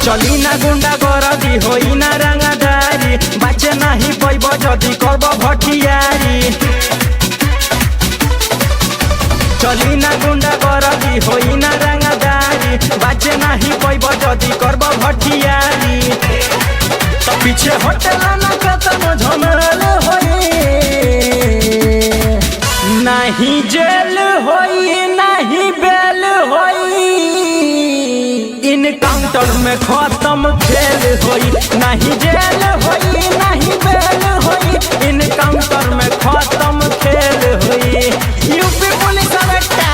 चली ना गुंडा गरदी होई ना रंगदारी बचे नहीं पैब जदि करब भटियारी चली ना गुंडा गरदी होई ना रंगदारी बचे नहीं पैब जदि करब भटियारी तो पीछे हटेला ना कतन झमेल होई नहीं जेल होई नहीं बेल होई इनकाउंटर में खत्म खेल होई नहीं जेल होई नहीं बेल होई इनकाउंटर में खत्म खेल होई यूपी पुलिस बेटा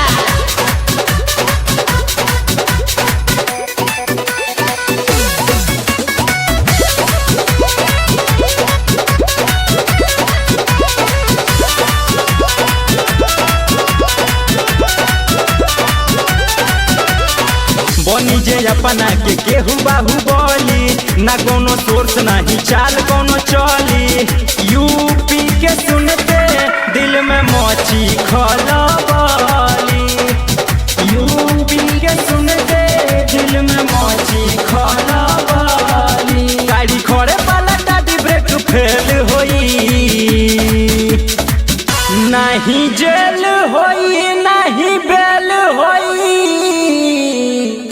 बनी जे अपना के केहू बाहुबली ना कोनो सोर्स नहीं चाल कोनो चली यूपी के सुनते दिल में मची खलबली यूपी के सुनते दिल में मची खलबली गाड़ी खड़े वाला दादी ब्रेक फेल होई नहीं जेल होई नहीं बेल होई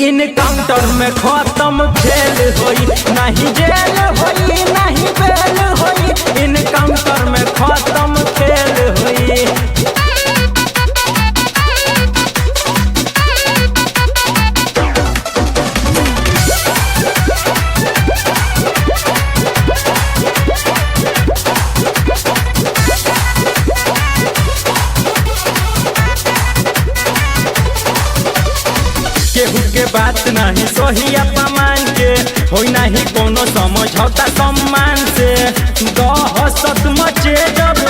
इनकाउंटर में खत्म खेल होई नहीं जेल होई नहीं बेल होई इनकाउंटर में खत्म खेल होई केहू के बात नहीं सही अपमान के होई नहीं कोनो समझौता सम्मान से दहशत मचे जब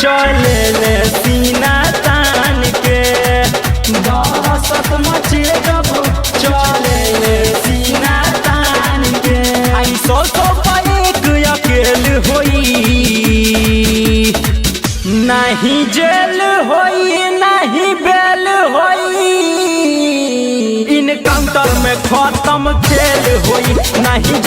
चले ले सीना तान के दहशत मचे जब चले ले सीना तान के आई सौ एक अकेल होई नहीं जेल होई नहीं बेल होई इनकाउंटर में खत्म खेल होई नहीं